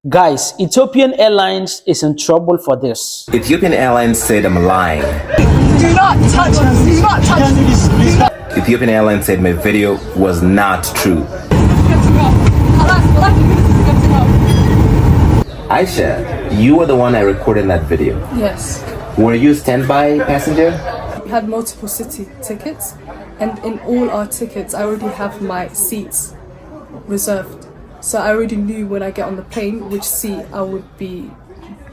Guys, Ethiopian Airlines is in trouble for this. Ethiopian Airlines said I'm lying. Do not touch us. Do not touch us. Ethiopian Airlines said my video was not true. Aisha, you were the one that recorded that video. Yes. Were you a standby passenger? We had multiple city tickets, and in all our tickets, I already have my seats reserved. So I already knew when I get on the plane which seat I would be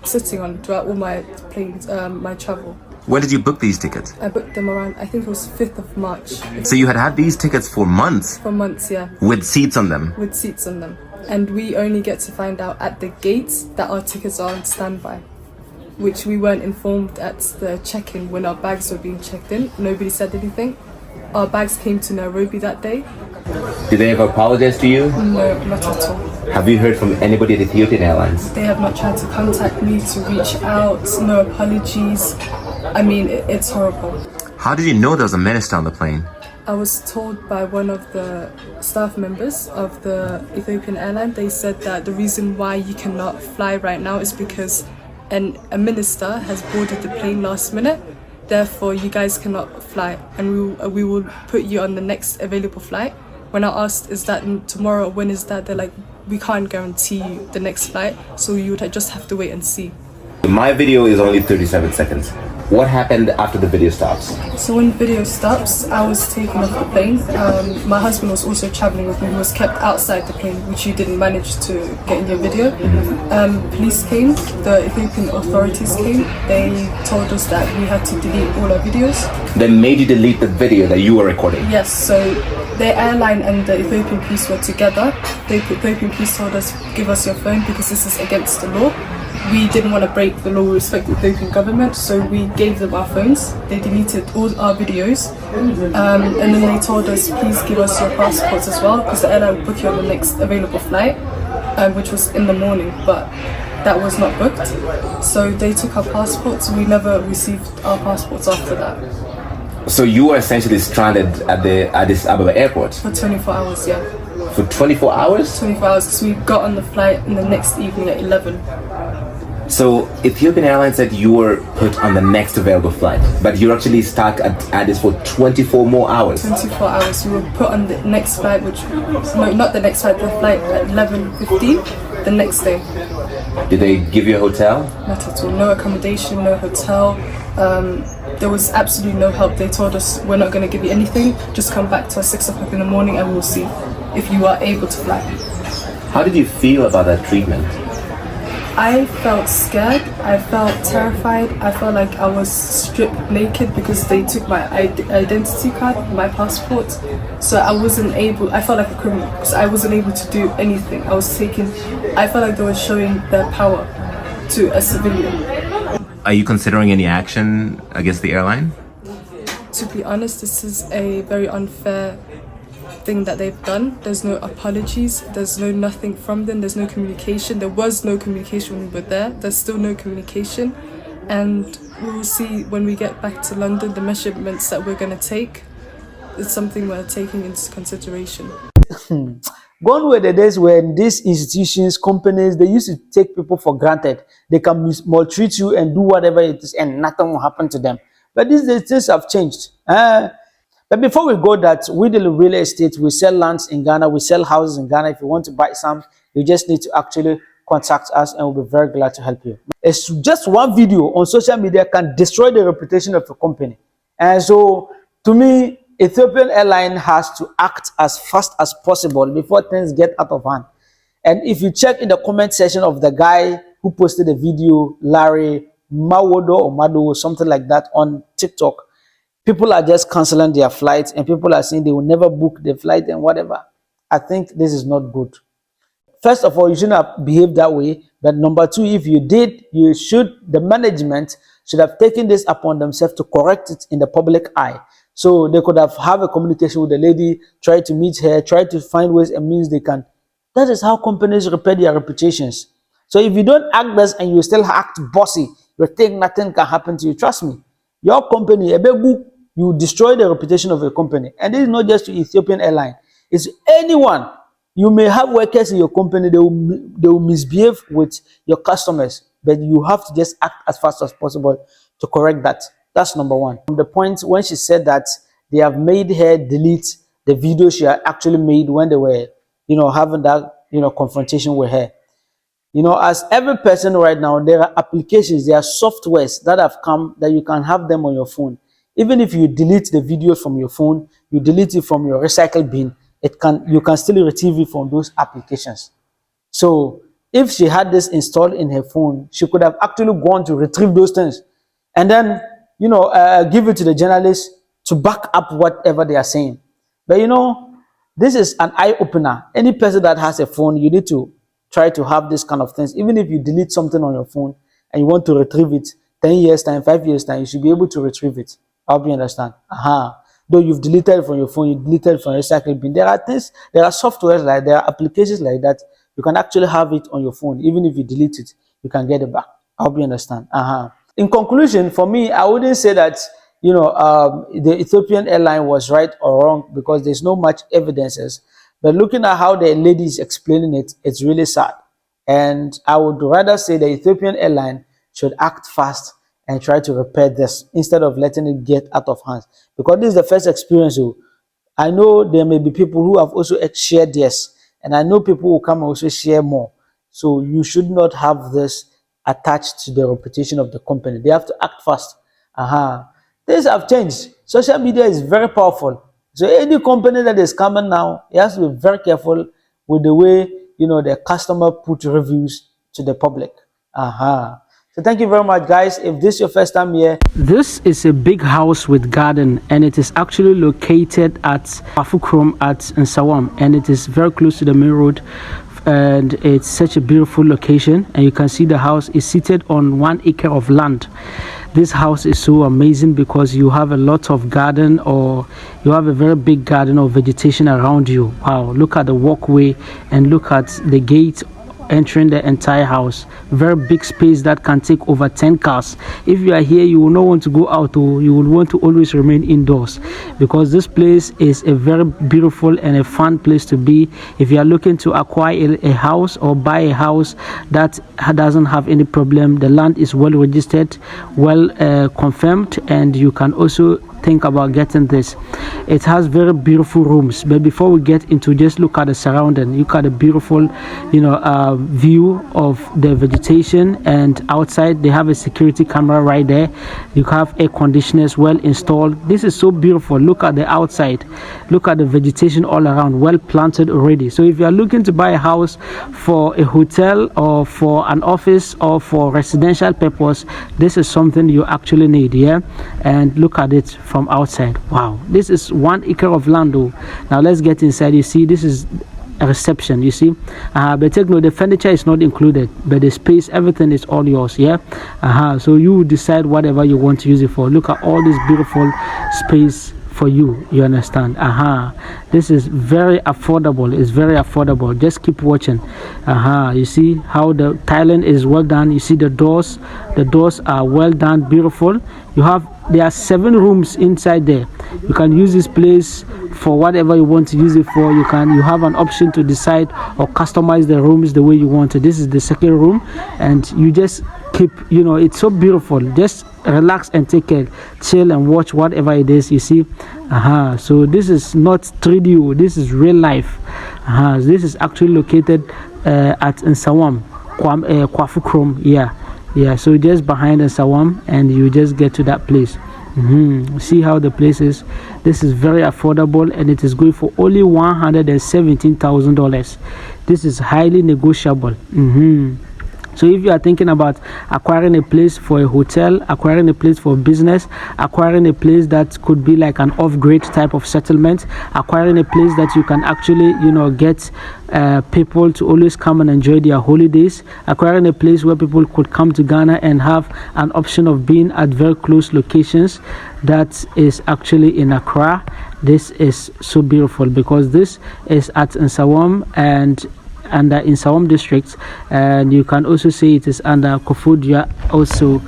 sitting on throughout all my planes, my travel. When did you book these tickets? I booked them around, I think it was 5th of March. So you had these tickets for months? For months, yeah. With seats on them? With seats on them. And we only get to find out at the gates that our tickets are on standby, which we weren't informed at the check-in when our bags were being checked in. Nobody said anything. Our bags came to Nairobi that day. Did they ever apologize to you? No, not at all. Have you heard from anybody at Ethiopian Airlines? They have not tried to contact me to reach out. No apologies. I mean, it's horrible. How did you know there was a minister on the plane? I was told by one of the staff members of the Ethiopian Airlines. They said that the reason why you cannot fly right now is because a minister has boarded the plane last minute. Therefore, you guys cannot fly, and we will put you on the next available flight. When I asked, is that tomorrow, when is that? They're like, we can't guarantee you the next flight, so you would just have to wait and see. My video is only 37 seconds. What happened after the video stops? So when the video stops, I was taken off the plane. My husband was also traveling with me. He was kept outside the plane, which you didn't manage to get in your video. Police came, the Ethiopian authorities came. They told us that we had to delete all our videos. They made you delete the video that you were recording? Yes, so the airline and the Ethiopian police were together. The Ethiopian police told us, give us your phone because this is against the law. We didn't want to break the law, we respect the Ethiopian government, so we gave them our phones. They deleted all our videos, and then they told us, please give us your passports as well, because the airline will book you on the next available flight, which was in the morning, but that was not booked. So they took our passports. We never received our passports after that. So you were essentially stranded at the Addis Ababa airport? For 24 hours, yeah. For 24 hours? 24 hours, because we got on the flight in the next evening at 11. So Ethiopian Airlines said you were put on the next available flight, but you're actually stuck at Addis for 24 more hours. 24 hours. We were put on the next flight, no, not the next flight, the flight at 11:15 the next day. Did they give you a hotel? Not at all. No accommodation, no hotel. There was absolutely no help. They told us, we're not going to give you anything. Just come back to us 6 o'clock in the morning and we'll see if you are able to fly. How did you feel about that treatment? I felt scared, I felt terrified, I felt like I was stripped naked because they took my identity card, my passport. So I felt like a criminal because I wasn't able to do anything. I felt like they were showing their power to a civilian. Are you considering any action against the airline? To be honest, this is a very unfair thing that they've done. There's no apologies, there's nothing from them, there's no communication. There was no communication when we were there, there's still no communication, and we will see when we get back to London the measurements that we're going to take. It's something we're taking into consideration. Gone were the days when these institutions, companies, they used to take people for granted. They can maltreat you and do whatever it is and nothing will happen to them. But these days things have changed. But before we go that, we deal with real estate. We sell lands in Ghana. We sell houses in Ghana. If you want to buy some, you just need to actually contact us and we'll be very glad to help you. It's just one video on social media can destroy the reputation of a company. And so, to me, Ethiopian Airlines has to act as fast as possible before things get out of hand. And if you check in the comment section of the guy who posted the video, Larry Mawodo or Mado, something like that on TikTok, people are just canceling their flights and people are saying they will never book the flight and whatever. I think this is not good. First of all, you shouldn't have behaved that way. But number two, if you did, the management should have taken this upon themselves to correct it in the public eye. So they could have a communication with the lady, try to meet her, try to find ways and means they can. That is how companies repair their reputations. So if you don't act this and you still act bossy, you think nothing can happen to you. Trust me, your company, you destroy the reputation of a company. And this is not just to Ethiopian Airlines. It's anyone You may have workers in your company, they will misbehave with your customers, but you have to just act as fast as possible to correct that. That's number one. From the point when she said that they have made her delete the video she had actually made when they were, having that, confrontation with her. As every person right now, there are applications, there are softwares that have come that you can have them on your phone. Even if you delete the video from your phone, you delete it from your recycle bin, you can still retrieve it from those applications. So if she had this installed in her phone, she could have actually gone to retrieve those things and then, give it to the journalists to back up whatever they are saying. But this is an eye-opener. Any person that has a phone, you need to try to have this kind of things. Even if you delete something on your phone and you want to retrieve it 10 years time, 5 years time, you should be able to retrieve it. I hope you understand. Though you've deleted it from your phone, you deleted it from your recycle bin. There are softwares there are applications like that. You can actually have it on your phone. Even if you delete it, you can get it back. I hope you understand. In conclusion, for me, I wouldn't say that the Ethiopian airline was right or wrong because there's no much evidences. But looking at how the lady is explaining it, it's really sad. And I would rather say the Ethiopian airline should act fast and try to repair this instead of letting it get out of hands. Because this is the first experience. So I know there may be people who have also shared this, and I know people will come and also share more. So you should not have this attached to the reputation of the company. They have to act fast. Things have changed. Social media is very powerful. So any company that is coming now, you have to be very careful with the way the customer put reviews to the public. So thank you very much, guys. If this is your first time here, this is a big house with garden, and it is actually located at Afukrom at Nsawam, and it is very close to the main road. And it's such a beautiful location, and you can see the house is seated on 1 acre of land. This house is so amazing because you have a lot of garden, or you have a very big garden of vegetation around you. Wow, look at the walkway and look at the gate entering the entire house. Very big space that can take over 10 cars. If you are here, you will not want to go out, or you will want to always remain indoors, because this place is a very beautiful and a fun place to be if you are looking to acquire a house or buy a house that doesn't have any problem. The land is well registered, well confirmed, and you can also think about getting this. It has very beautiful rooms, but before we get into, just look at the surrounding. Look at the beautiful view of the vegetation, and outside they have a security camera right there. You have air conditioners well installed. This is so beautiful. Look at the outside, look at the vegetation all around, well planted already. So if you are looking to buy a house for a hotel or for an office or for residential purpose, this is something you actually need. And look at it from outside. Wow, this is 1 acre of land though. Now let's get inside. You see, this is a reception, you see. But take note, the furniture is not included, but the space, everything is all yours. So you decide whatever you want to use it for. Look at all this beautiful space for you, you understand. This is very affordable. It's very affordable. Just keep watching. You see how the tiling is well done. You see the doors are well done, beautiful. There are 7 rooms inside there. You can use this place for whatever you want to use it for. You have an option to decide or customize the rooms the way you want it. This is the second room, and you just keep, it's so beautiful. Just relax and take a chill and watch whatever it is you see. So this is not 3D, this is real life. This is actually located at Nsawam, Kwafukrom. So just behind Nsawam, and you just get to that place. See how the place is. This is very affordable, and it is going for only $117,000. This is highly negotiable. So if you are thinking about acquiring a place for a hotel, acquiring a place for business, acquiring a place that could be like an off-grid type of settlement, acquiring a place that you can actually, get people to always come and enjoy their holidays, acquiring a place where people could come to Ghana and have an option of being at very close locations, that is actually in Accra. This is so beautiful because this is at Nsawam and under Nsawam district, and you can also see it is under Kofodia also.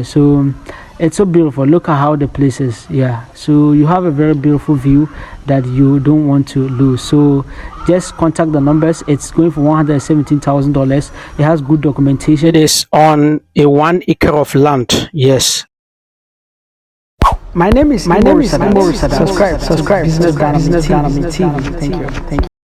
So It's so beautiful. Look at how the place is. Yeah, so you have a very beautiful view that you don't want to lose. So just contact the numbers. It's going for $117,000. It has good documentation. It is on a 1 acre of land. Yes. My name is Imoru Sadat. Subscribe. Business Dynamic TV. Thank you.